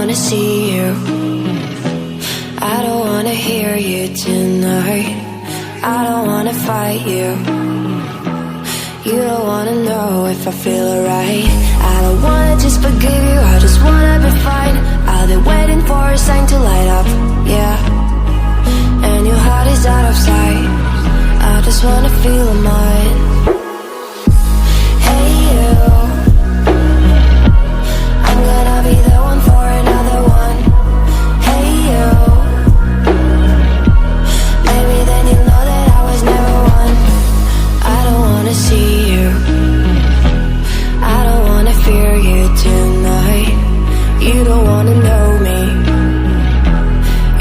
wanna see you, I don't wanna hear you tonight. I don't wanna fight you, you don't wanna know if I feel alright. I don't wanna just forgive you, I just wanna be fine. I've been waiting for a sign to light up, yeah. And your heart is out of sight, I just wanna feel mine. Hey you, I'm gonna be the one for another one. Hey you, maybe then you'll know that I was never one. I don't wanna see you, I don't wanna fear you tonight. You don't wanna know me,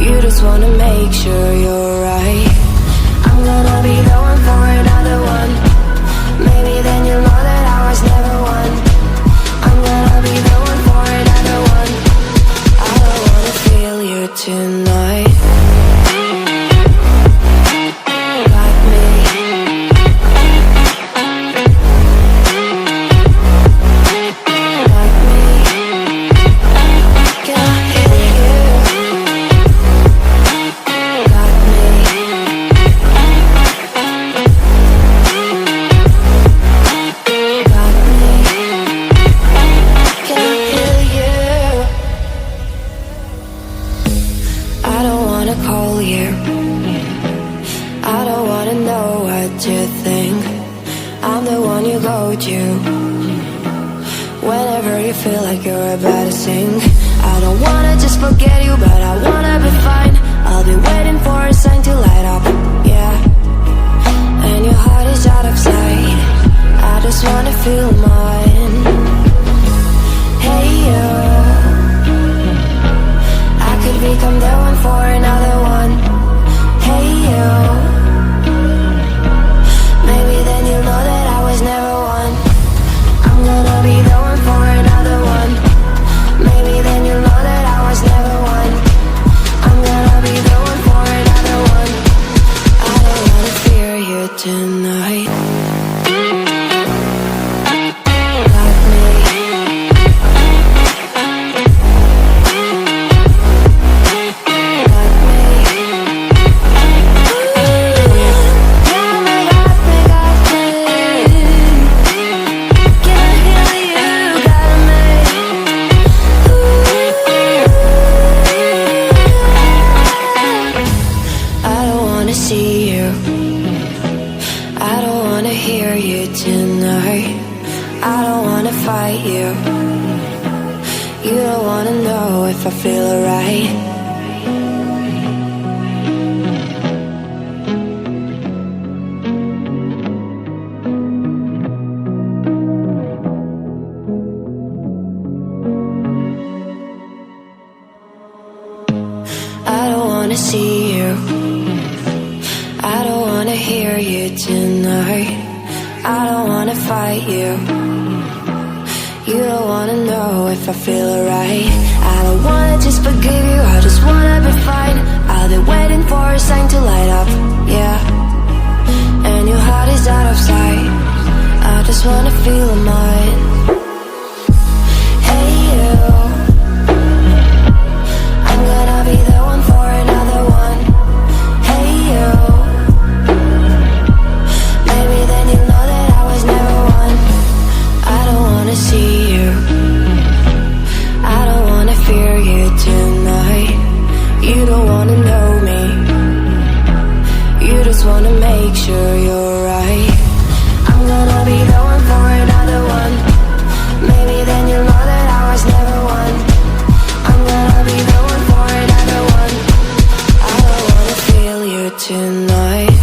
you just wanna make sure you're right. I'm gonna be the one for another one. Maybe then you'll know that I was never one. I'm gonna be the one for another one. I don't wanna feel you tonight. Like me, like me. Can I hear you? Like me. Like me. Can I hear you? I don't wanna call you, I don't wanna know what you think. I'm the one you go to whenever you feel like you're about to sink. I don't wanna just forget you, but I wanna be fine. I'll be waiting for a sign to light up, yeah. And your heart is out of sight, I just wanna feel mine. Hey you, I could become the one for another one. Hey you, maybe then you'll know that I was never one. I'm gonna be the one for another one. Maybe then you'll know that I was never one. I'm gonna be the one for another one. I don't wanna fear you tonight. Like me. Like me. Yeah, make up, can I hear you? Got me. I don't wanna see you, I don't wanna hear you tonight. I don't wanna fight you, you don't wanna know if I feel alright. I don't wanna see you, I don't wanna hear you tonight. I don't wanna fight you, you don't wanna know if I feel alright. I don't wanna just forgive you, I just wanna be fine. I've been waiting for a sign to light up, yeah. And your heart is out of sight, I just wanna feel mine. Hey you, I'm gonna be the one for another one. Hey you, maybe then you'll know that I was never one. I don't wanna see you, I don't wanna fear you tonight. You don't wanna know me, you just wanna make sure you're right. I'm gonna be the one for another one. Maybe then you'll know that I was never one. I'm gonna be the one for another one. I don't wanna feel you tonight.